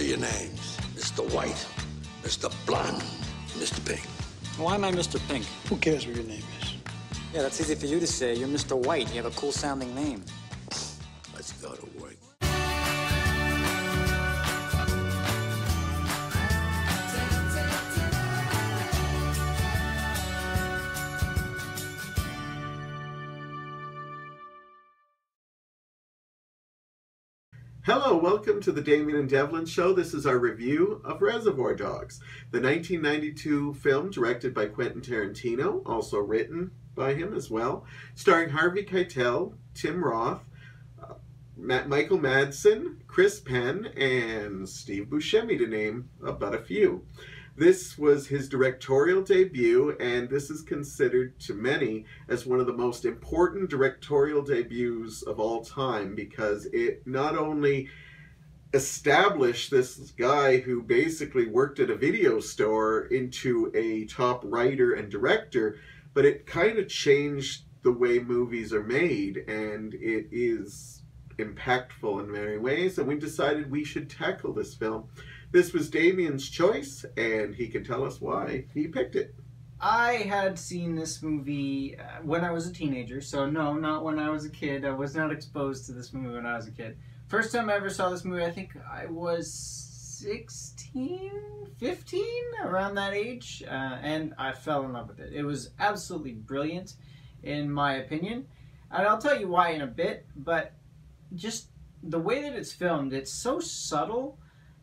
your names? Mr. White, Mr. Blonde, Mr. Pink. Why am I Mr. Pink? Who cares what your name is? Yeah, that's easy for you to say. You're Mr. White. You have a cool-sounding name. Let's go to work. Hello, welcome to the Damien and Devlin Show. This is our review of Reservoir Dogs, the 1992 film directed by Quentin Tarantino, also written by him as well, starring Harvey Keitel, Tim Roth, Michael Madsen, Chris Penn, and Steve Buscemi, to name but a few. This was his directorial debut, and this is considered to many as one of the most important directorial debuts of all time, because it not only established this guy who basically worked at a video store into a top writer and director, but it kind of changed the way movies are made, and it is impactful in many ways, and we decided we should tackle this film. This was Damien's choice, and he can tell us why he picked it. I had seen this movie when I was a teenager, so no, not when I was a kid. I was not exposed to this movie when I was a kid. First time I ever saw this movie, I think I was 16, 15, around that age, and I fell in love with it. It was absolutely brilliant, in my opinion, and I'll tell you why in a bit, but just the way that it's filmed, it's so subtle,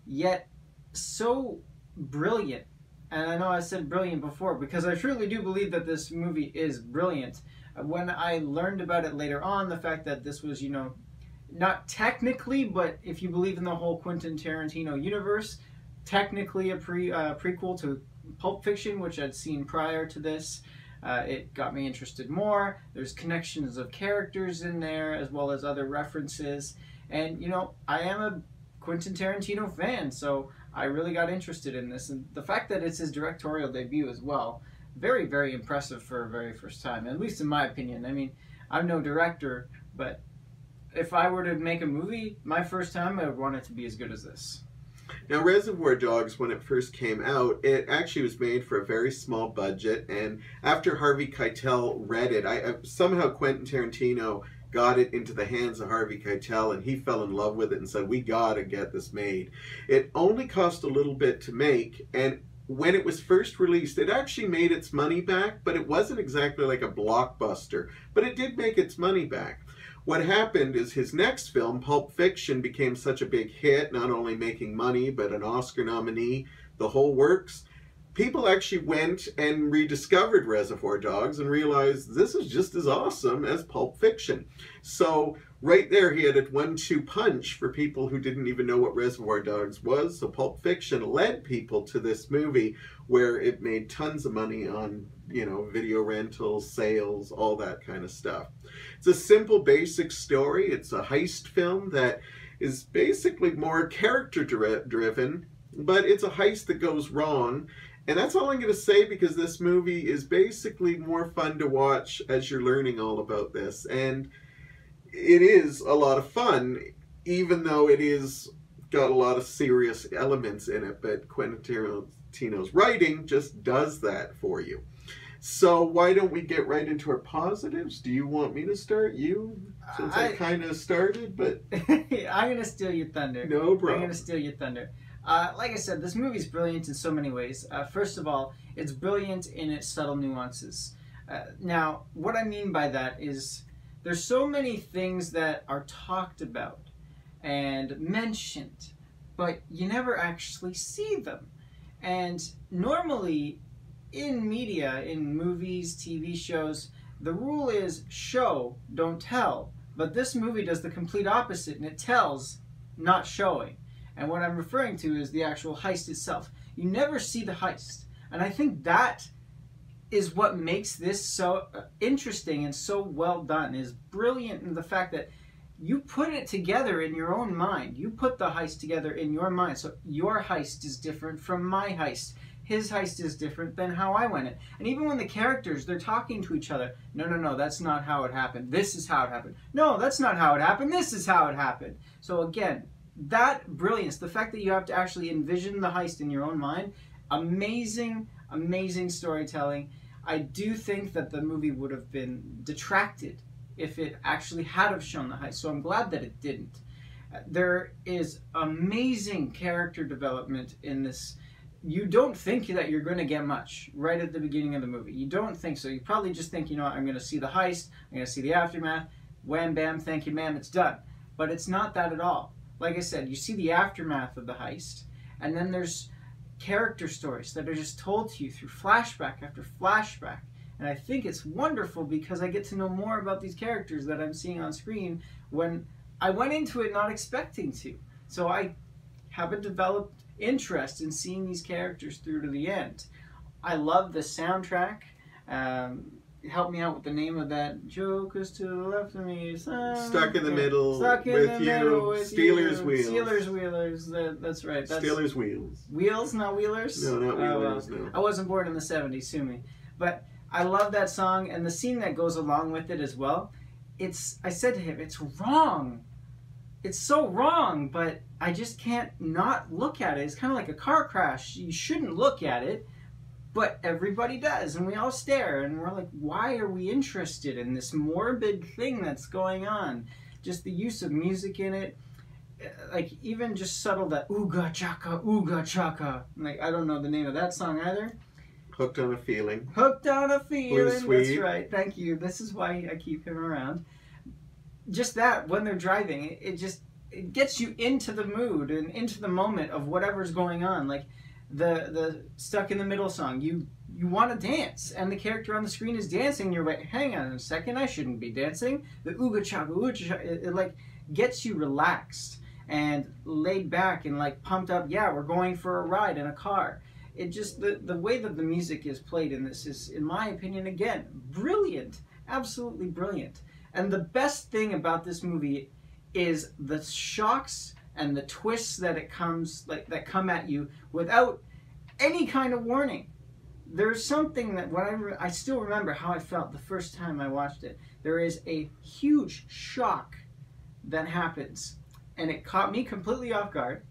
yet so brilliant. And I know I said brilliant before because I truly do believe that this movie is brilliant. When I learned about it later on, the fact that this was, you know, not technically, but if you believe in the whole Quentin Tarantino universe, technically a prequel to Pulp Fiction, which I'd seen prior to this, it got me interested more. There's connections of characters in there as well as other references. And, you know, I am a Quentin Tarantino fan, so I really got interested in this, and the fact that it's his directorial debut as well, very, very impressive for a very first time, at least in my opinion. I mean, I'm no director, but if I were to make a movie, my first time, I would want it to be as good as this. Now, Reservoir Dogs, when it first came out, it actually was made for a very small budget, and after Harvey Keitel read it, somehow Quentin Tarantino got it into the hands of Harvey Keitel, and he fell in love with it and said, we gotta get this made. It only cost a little bit to make, and when it was first released, it actually made its money back, but it wasn't exactly like a blockbuster, but it did make its money back. What happened is his next film, Pulp Fiction, became such a big hit, not only making money, but an Oscar nominee, the whole works. People actually went and rediscovered Reservoir Dogs and realized this is just as awesome as Pulp Fiction. So right there he had a 1-2 punch for people who didn't even know what Reservoir Dogs was. So Pulp Fiction led people to this movie where it made tons of money on, you know, video rentals, sales, all that kind of stuff. It's a simple, basic story. It's a heist film that is basically more character-driven, but it's a heist that goes wrong. And that's all I'm going to say, because this movie is basically more fun to watch as you're learning all about this. And it is a lot of fun, even though it is got a lot of serious elements in it. But Quentin Tarantino's writing just does that for you. So why don't we get right into our positives? Do you want me to start? You? Since I kind of started, but... I'm going to steal your thunder. No problem. I'm going to steal your thunder. Like I said, this movie is brilliant in so many ways. First of all, it's brilliant in its subtle nuances. Now, what I mean by that is there's so many things that are talked about and mentioned, but you never actually see them. And normally, in media, in movies, TV shows, the rule is show, don't tell. But this movie does the complete opposite, and it tells, not showing. And what I'm referring to is the actual heist itself. You never see the heist. And I think that is what makes this so interesting and so well done, is brilliant in the fact that you put it together in your own mind. You put the heist together in your mind. So your heist is different from my heist. His heist is different than how I went it. And even when the characters, they're talking to each other. No, that's not how it happened. This is how it happened. No, that's not how it happened. This is how it happened. So again, that brilliance, the fact that you have to actually envision the heist in your own mind, amazing, amazing storytelling. I do think that the movie would have been detracted if it actually had have shown the heist, so I'm glad that it didn't. There is amazing character development in this. You don't think that you're going to get much right at the beginning of the movie. You don't think so. You probably just think, you know, I'm going to see the heist, I'm going to see the aftermath, wham, bam, thank you, ma'am, it's done. But it's not that at all. Like I said, you see the aftermath of the heist, and then there's character stories that are just told to you through flashback after flashback. And I think it's wonderful because I get to know more about these characters that I'm seeing on screen when I went into it not expecting to. So I have a developed interest in seeing these characters through to the end. I love the soundtrack. Help me out with the name of that. Joker's to the left of me. Stuck in the middle Stuck in with the you. middle with Steelers you. Wheels. Steelers Wheelers. That's right. That's Steelers Wheels. Wheels, not Wheelers? No, not Wheelers, well, no. I wasn't born in the 70s, sue me. But I love that song and the scene that goes along with it as well. I said to him, it's wrong. It's so wrong, but I just can't not look at it. It's kind of like a car crash. You shouldn't look at it, but everybody does, and we all stare, and we're like, why are we interested in this morbid thing that's going on? Just the use of music in it, like even just subtle that ooga chaka, like I don't know the name of that song either. Hooked on a Feeling. Hooked on a Feeling, Blue Sweet. That's right, thank you. This is why I keep him around. Just that, when they're driving, it gets you into the mood and into the moment of whatever's going on. Like the Stuck in the Middle song, you want to dance, and the character on the screen is dancing, and you're like, hang on a second, I shouldn't be dancing. The ooga chaka, it like gets you relaxed and laid back and like pumped up. Yeah, we're going for a ride in a car. It just, the way that the music is played in this is, in my opinion, again, brilliant. Absolutely brilliant. And the best thing about this movie is the shocks and the twists that that come at you without any kind of warning. There's something that I still remember how I felt the first time I watched it. There is a huge shock that happens, and it caught me completely off guard,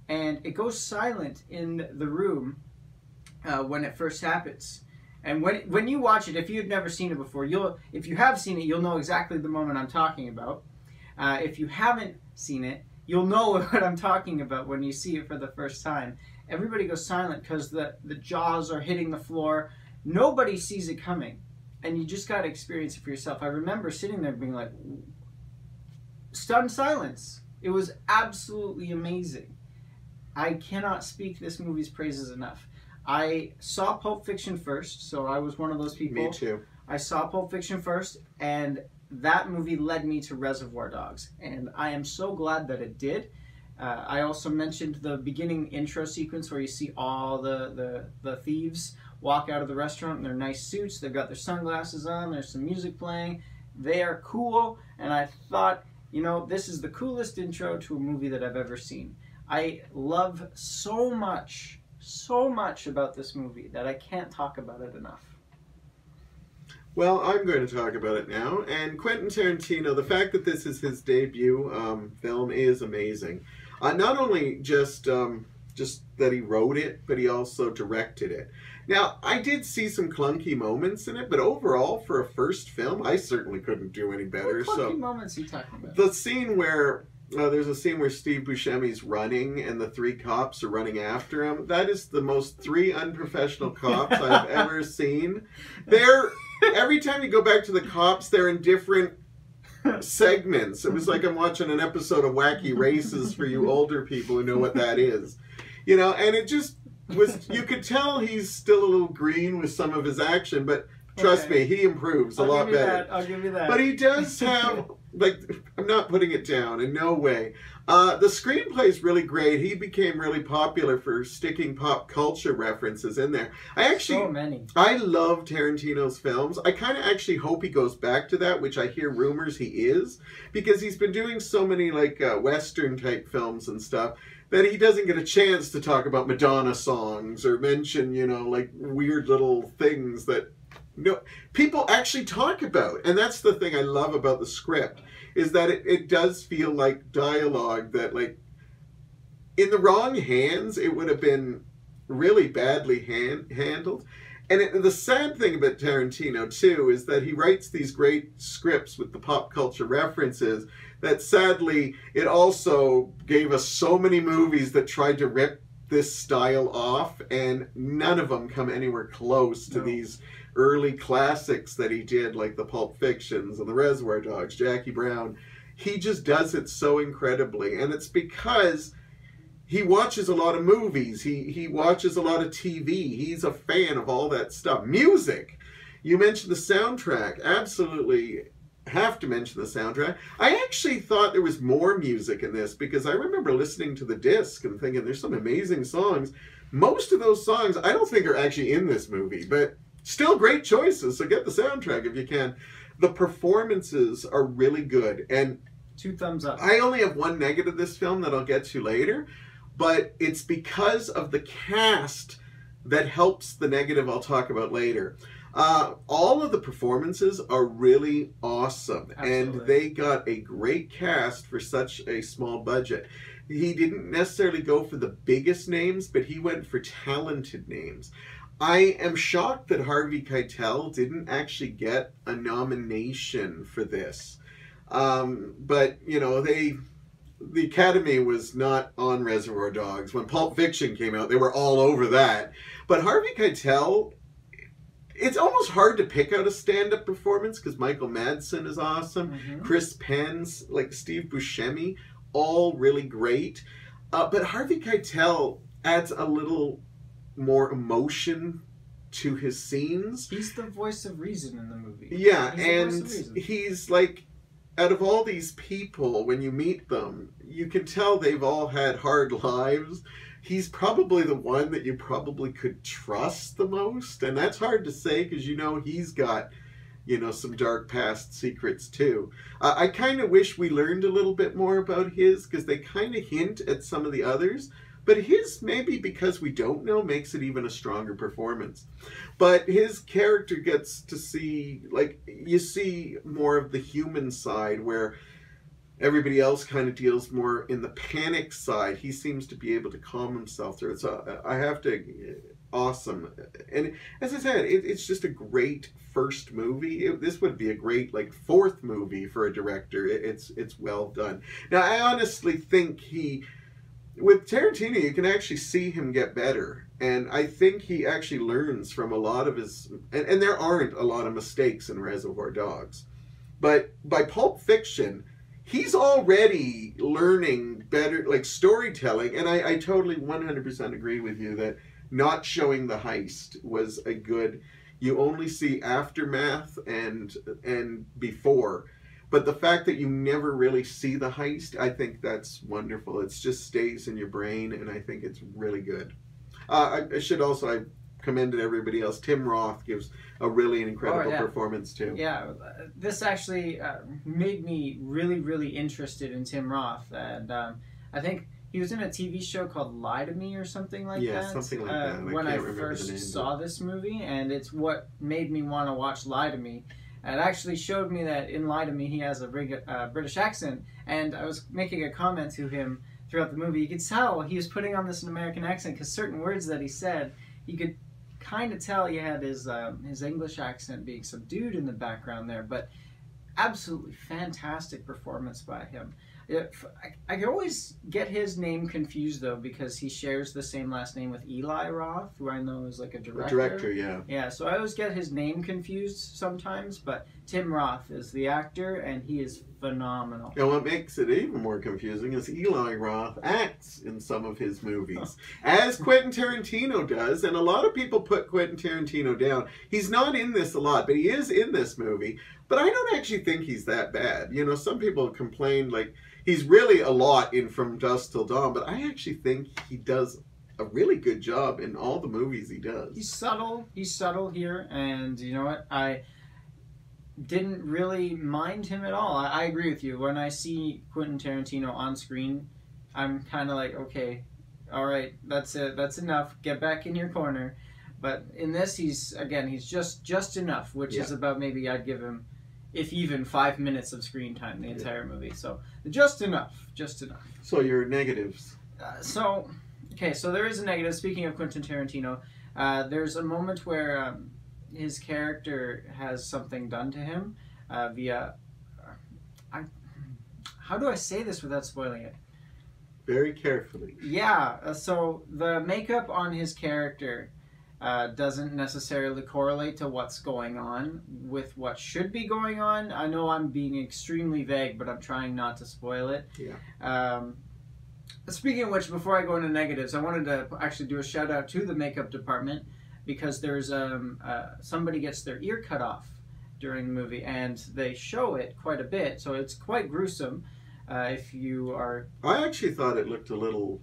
and it goes silent in the room when it first happens. And when you watch it, if you've never seen it before, if you have seen it, you'll know exactly the moment I'm talking about. If you haven't seen it, you'll know what I'm talking about when you see it for the first time. Everybody goes silent because the jaws are hitting the floor. Nobody sees it coming, and you just got to experience it for yourself. I remember sitting there being like, stunned silence. It was absolutely amazing. I cannot speak this movie's praises enough. I saw Pulp Fiction first, so I was one of those people. Me too. I saw Pulp Fiction first, and that movie led me to Reservoir Dogs, and I am so glad that it did. I also mentioned the beginning intro sequence where you see all the thieves walk out of the restaurant in their nice suits. They've got their sunglasses on. There's some music playing. They are cool, and I thought, you know, this is the coolest intro to a movie that I've ever seen. I love so much about this movie that I can't talk about it enough. Well, I'm going to talk about it now. And Quentin Tarantino, the fact that this is his debut film is amazing. Not only just that he wrote it, but he also directed it. Now, I did see some clunky moments in it, but overall, for a first film, I certainly couldn't do any better. What clunky moments are you talking about? The scene where there's a scene where Steve Buscemi's running and the three cops are running after him. That is the most three unprofessional cops I've ever seen. Every time you go back to the cops, they're in different segments. It was like I'm watching an episode of Wacky Races for you older people who know what that is. You know, and it just was, you could tell he's still a little green with some of his action, but trust me, he improves a lot better. I'll give you that. But he does have, like, I'm not putting it down, in no way. The screenplay is really great. He became really popular for sticking pop culture references in there. So many. I love Tarantino's films. I kind of actually hope he goes back to that, which I hear rumors he is, because he's been doing so many, like, Western type films and stuff, that he doesn't get a chance to talk about Madonna songs or mention, you know, like, weird little things that people actually talk about. And that's the thing I love about the script, is that it does feel like dialogue that, like, in the wrong hands, it would have been really badly handled. And the sad thing about Tarantino, too, is that he writes these great scripts with the pop culture references that sadly, it also gave us so many movies that tried to rip this style off, and none of them come anywhere close to these early classics that he did, like the Pulp Fictions and the Reservoir Dogs, Jackie Brown. He just does it so incredibly, and it's because he watches a lot of movies. He watches a lot of TV. He's a fan of all that stuff. Music. You mentioned the soundtrack. Absolutely have to mention the soundtrack. I actually thought there was more music in this because I remember listening to the disc and thinking there's some amazing songs. Most of those songs I don't think are actually in this movie, but still great choices. So get the soundtrack if you can. The performances are really good. And 2 thumbs up. I only have one negative of this film that I'll get to later. But it's because of the cast that helps the negative I'll talk about later. All of the performances are really awesome. Absolutely. And they got a great cast for such a small budget. He didn't necessarily go for the biggest names, but he went for talented names. I am shocked that Harvey Keitel didn't actually get a nomination for this. But, you know, the Academy was not on Reservoir Dogs. When Pulp Fiction came out, they were all over that. But Harvey Keitel, it's almost hard to pick out a stand-up performance because Michael Madsen is awesome. Mm-hmm. Chris Penn's, like Steve Buscemi, all really great. But Harvey Keitel adds a little more emotion to his scenes. He's the voice of reason in the movie. Yeah, and he's like, out of all these people, when you meet them, you can tell they've all had hard lives. He's probably the one that you probably could trust the most. And that's hard to say because, you know, he's got, you know, some dark past secrets too. I kind of wish we learned a little bit more about his because they kind of hint at some of the others. But his, maybe because we don't know, makes it even a stronger performance. But his character gets to see, like, you see more of the human side where everybody else kind of deals more in the panic side. He seems to be able to calm himself through it. So I have to, awesome. And as I said, it's just a great first movie. This would be a great, like, 4th movie for a director. It's well done. Now, I honestly think with Tarantino, you can actually see him get better. And I think he actually learns from a lot of his... And there aren't a lot of mistakes in Reservoir Dogs. But by Pulp Fiction, he's already learning better, like, storytelling. And I totally 100% agree with you that not showing the heist was a good... You only see aftermath and before. But the fact that you never really see the heist, I think that's wonderful. It just stays in your brain, and I think it's really good. I should also, I commended everybody else. Tim Roth gives a really incredible performance, too. Yeah, this actually made me really, really interested in Tim Roth. And I think he was in a TV show called Lie to Me or something like that. Yeah, something like that. When I first saw this movie, and it's what made me want to watch Lie to Me. It actually showed me that in Lie to Me he has a British accent, and I was making a comment to him throughout the movie. You could tell he was putting on this American accent because certain words that he said, you could kind of tell he had his English accent being subdued in the background there, but absolutely fantastic performance by him. I can always get his name confused, though, because he shares the same last name with Eli Roth, who I know is like a director. A director, yeah. Yeah, so I always get his name confused sometimes, but Tim Roth is the actor, and he is phenomenal. And what makes it even more confusing is Eli Roth acts in some of his movies, as Quentin Tarantino does, and a lot of people put Quentin Tarantino down. He's not in this a lot, but he is in this movie. But I don't actually think he's that bad. You know, some people complain, like, he's really a lot in From Dusk Till Dawn, but I actually think he does a really good job in all the movies he does. He's subtle here, and you know what? I didn't really mind him at all. I agree with you. When I see Quentin Tarantino on screen, I'm kind of like, okay, all right, that's it. That's enough. Get back in your corner. But in this, he's just enough, which is about, maybe I'd give him, if even, 5 minutes of screen time the entire movie. So just enough. So your negatives? So there is a negative. Speaking of Quentin Tarantino, there's a moment where his character has something done to him via. How do I say this without spoiling it? Very carefully. Yeah. So the makeup on his character doesn't necessarily correlate to what's going on with what should be going on. I know I'm being extremely vague, but I'm trying not to spoil it. Yeah. Speaking of which, before I go into negatives, I wanted to actually do a shout out to the makeup department because there's somebody gets their ear cut off during the movie, and they show it quite a bit, so it's quite gruesome. If you are, I actually thought it looked a little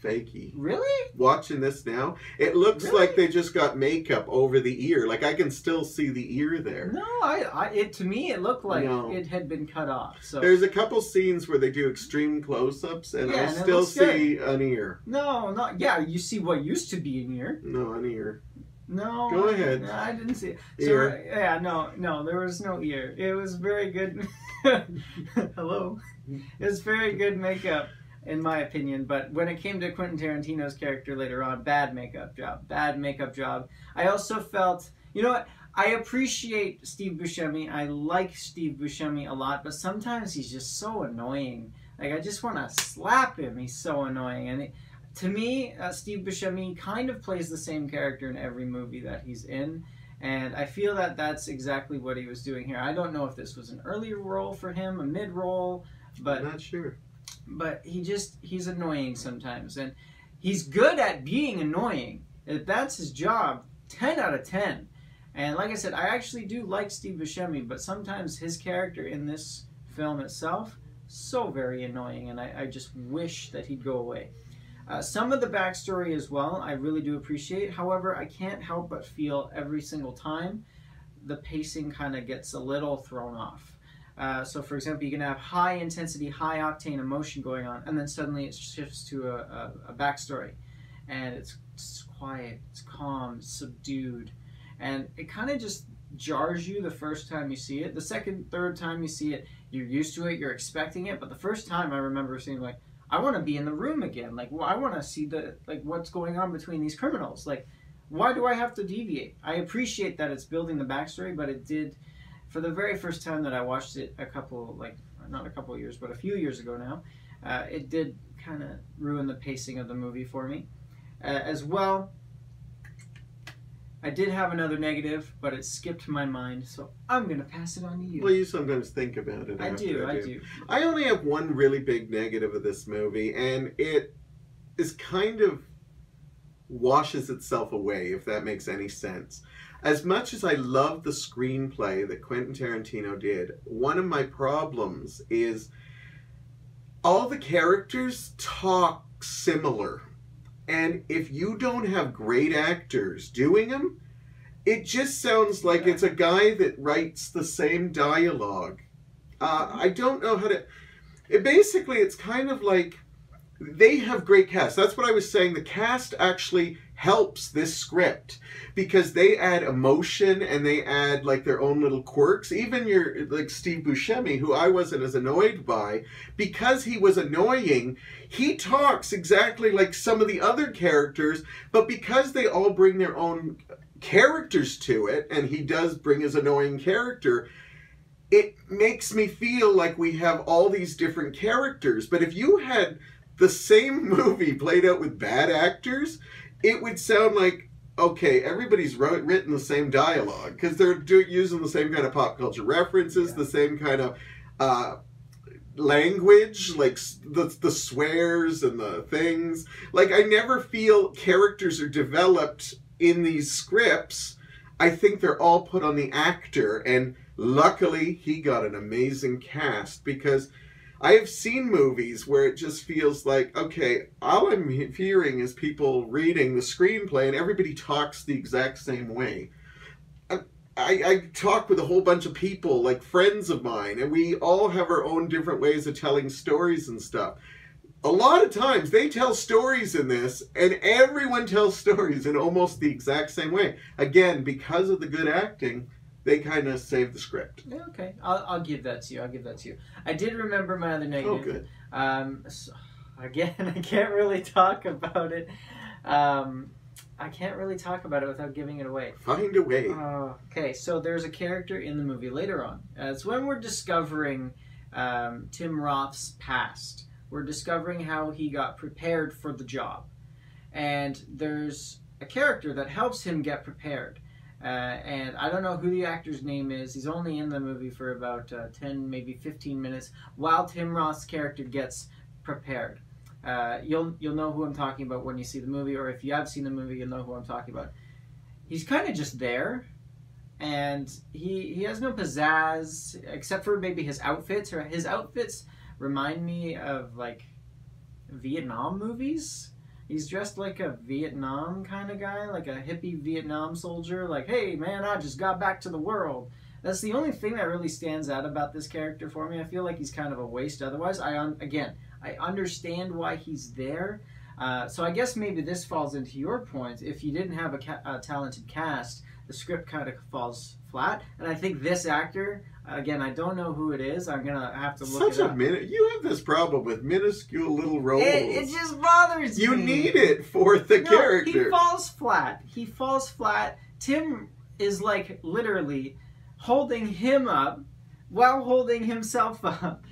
fakey. Really? Watching this now, it looks Really? like they just got makeup over the ear. Like I can still see the ear there. No, to me it looked like No. it had been cut off. So There's a couple scenes where they do extreme close-ups, and Yeah, I and it still looks good. see an ear. you see what used to be an ear. No, an ear. No, Go ahead. No, I didn't see it. Ear. So, yeah, no, there was no ear. It was very good. Hello. It was very good makeup, in my opinion. But when it came to Quentin Tarantino's character later on, bad makeup job. Bad makeup job. I also felt, you know what? I appreciate Steve Buscemi. I like Steve Buscemi a lot, but sometimes he's just so annoying. Like, I just want to slap him. He's so annoying. And to me, Steve Buscemi kind of plays the same character in every movie that he's in. And I feel that that's exactly what he was doing here. I don't know if this was an early role for him, a mid-role, but I'm not sure. But he's annoying sometimes. And he's good at being annoying. If that's his job, 10 out of 10. And like I said, I actually do like Steve Buscemi, but sometimes his character in this film itself, so very annoying, and I just wish that he'd go away. Some of the backstory as well, I really do appreciate. However, I can't help but feel every single time the pacing kind of gets a little thrown off. So, for example, you can have high intensity, high octane emotion going on, and then suddenly it shifts to a backstory, and it's quiet, it's calm, it's subdued, and it kind of just jars you the first time you see it. The second, third time you see it, you're used to it, you're expecting it, but the first time I remember seeing like, I want to be in the room again. Like, well, I want to see what's going on between these criminals. Like, why do I have to deviate? I appreciate that it's building the backstory, but it did, for the very first time that I watched it not a couple of years, but a few years ago now, it did kind of ruin the pacing of the movie for me. As well, I did have another negative, but it skipped my mind, so I'm going to pass it on to you. Well, you sometimes think about it. I do. I only have one really big negative of this movie, and it is kind of washes itself away, if that makes any sense. As much as I love the screenplay that Quentin Tarantino did, one of my problems is all the characters talk similar. And if you don't have great actors doing them, it just sounds like it's a guy that writes the same dialogue. I don't know how to... It's kind of like they have great cast. That's what I was saying. The cast actually helps this script because they add emotion and they add like their own little quirks. Even like Steve Buscemi, who I wasn't as annoyed by, because he was annoying, he talks exactly like some of the other characters, but because they all bring their own characters to it, and he does bring his annoying character, it makes me feel like we have all these different characters. But if you had the same movie played out with bad actors, it would sound like, okay, everybody's written the same dialogue because they're using the same kind of pop culture references, the same kind of language, like the swears and the things. Like, I never feel characters are developed in these scripts. I think they're all put on the actor, and luckily he got an amazing cast, because I have seen movies where it just feels like, okay, all I'm hearing is people reading the screenplay and everybody talks the exact same way. I talk with a whole bunch of people, like friends of mine, and we all have our own different ways of telling stories and stuff. A lot of times they tell stories in this, and everyone tells stories in almost the exact same way. Again, because of the good acting, they kind of save the script. Yeah, okay, I'll give that to you. I did remember my other negative. Oh, good. Again, I can't really talk about it. I can't really talk about it without giving it away. Find a way. Okay, so there's a character in the movie later on. It's when we're discovering Tim Roth's past. We're discovering how he got prepared for the job. And there's a character that helps him get prepared. And I don't know who the actor's name is. He's only in the movie for about 10, maybe 15 minutes while Tim Roth's character gets prepared. You'll know who I'm talking about when you see the movie, or if you have seen the movie, you'll know who I'm talking about. He's kind of just there, and he has no pizzazz, except for maybe his outfits. Or his outfits remind me of, like, Vietnam movies. He's dressed like a Vietnam kind of guy, like a hippie Vietnam soldier. Like, hey, man, I just got back to the world. That's the only thing that really stands out about this character for me. I feel like he's kind of a waste otherwise. I understand why he's there. So I guess maybe this falls into your point. If you didn't have a talented cast, the script kind of falls flat. And I think this actor, again, I don't know who it is. I'm going to have to look it up. You have this problem with minuscule little roles. It just bothers me. You need it for the character. He falls flat. He falls flat. Tim is, like, literally holding him up while holding himself up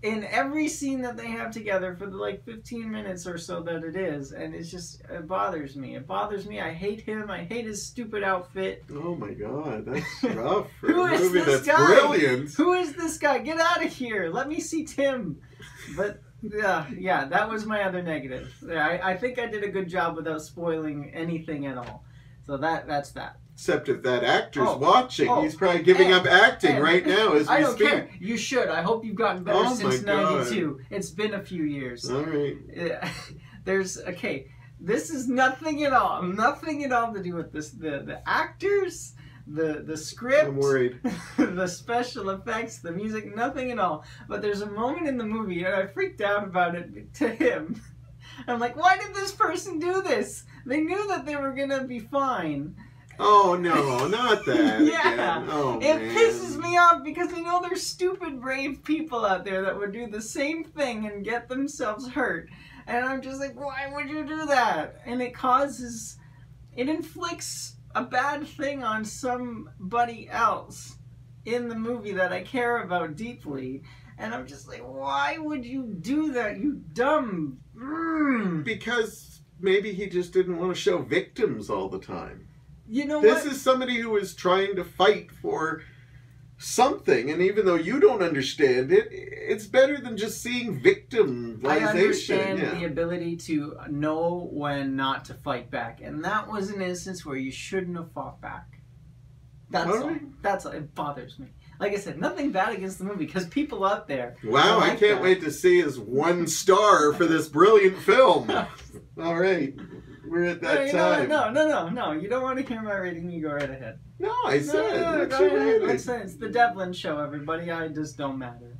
in every scene that they have together for the, like, 15 minutes or so that it is. And it's just, it bothers me. It bothers me. I hate him. I hate his stupid outfit. Oh my god, that's rough for Who a is movie this that's guy? brilliant. Who is this guy? Get out of here. Let me see Tim. But yeah, that was my other negative. I think I did a good job without spoiling anything at all. So that's that. Except if that actor's watching, he's probably giving up acting right now as we speak. I don't care. You should. I hope you've gotten better since '92. God. It's been a few years. All right. This is nothing at all. Nothing at all to do with this. The actors, the script. I'm worried. The special effects, the music, nothing at all. But there's a moment in the movie, and I freaked out about it to him. I'm like, why did this person do this? They knew that they were gonna be fine. Oh no, not that. Yeah, oh, it man. pisses me off because I know there's stupid, brave people out there that would do the same thing and get themselves hurt. And I'm just like, why would you do that? And it inflicts a bad thing on somebody else in the movie that I care about deeply. And I'm just like, why would you do that, you dumb... Because maybe he just didn't want to show victims all the time. You know this what? is somebody who is trying to fight for something, and even though you don't understand it, it's better than just seeing victimization. I understand the ability to know when not to fight back, and that was an instance where you shouldn't have fought back. That's all. That's all. It bothers me. Like I said, nothing bad against the movie, because people out there... Wow, I can't wait to see his 1 star for this brilliant film. All right. We're at that time. No. You don't want to hear my rating, you go right ahead. No, I said. Go ahead. It's the Devlin Show, everybody. I just don't matter.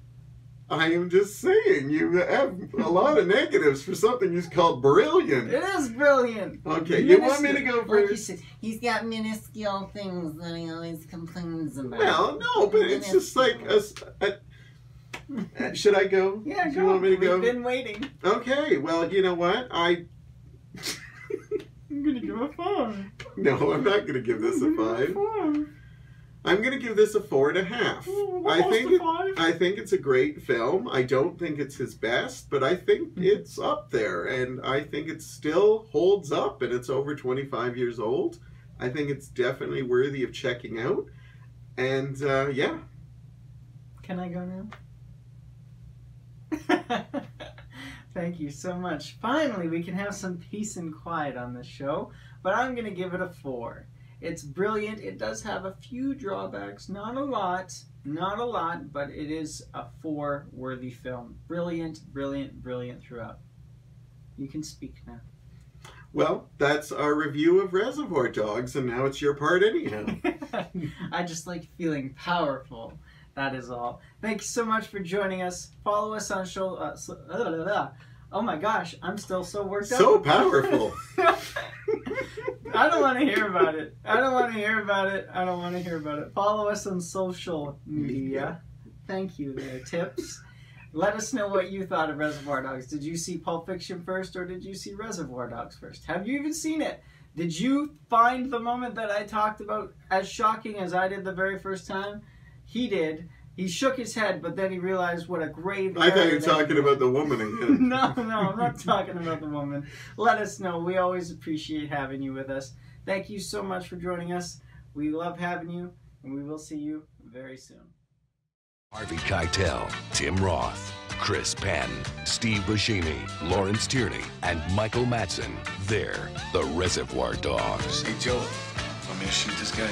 I am just saying, you have a lot of negatives for something you called brilliant. It is brilliant. Okay, you want me to go first? Like you said, he's got minuscule things that he always complains about. Well, no, but it's just like should I go? Yeah, go. Do you want me to go? We've been waiting. Okay, well, you know what? I'm gonna give a 5. No, I'm not gonna give this a 5. I'm gonna give this a 4.5. I think it's a great film. I don't think it's his best, but I think it's up there, and I think it still holds up, and it's over 25 years old. I think it's definitely worthy of checking out, and yeah. Can I go now? Thank you so much. Finally, we can have some peace and quiet on this show, but I'm going to give it a 4. It's brilliant. It does have a few drawbacks, not a lot, but it is a 4-worthy film. Brilliant, brilliant, brilliant throughout. You can speak now. Well, that's our review of Reservoir Dogs, and now it's your part anyhow. I just like feeling powerful. That is all. Thank you so much for joining us. Follow us on show. Oh my gosh, I'm still so worked up. So powerful. I don't want to hear about it. Follow us on social media. Thank you there, Tips. Let us know what you thought of Reservoir Dogs. Did you see Pulp Fiction first, or did you see Reservoir Dogs first? Have you even seen it? Did you find the moment that I talked about as shocking as I did the very first time? He did. He shook his head, but then he realized what a grave... I thought you were talking about the woman again. No, I'm not talking about the woman. Let us know. We always appreciate having you with us. Thank you so much for joining us. We love having you, and we will see you very soon. Harvey Keitel, Tim Roth, Chris Penn, Steve Buscemi, Lawrence Tierney, and Michael Madsen. They're the Reservoir Dogs. Hey, Joe, want me to shoot this guy?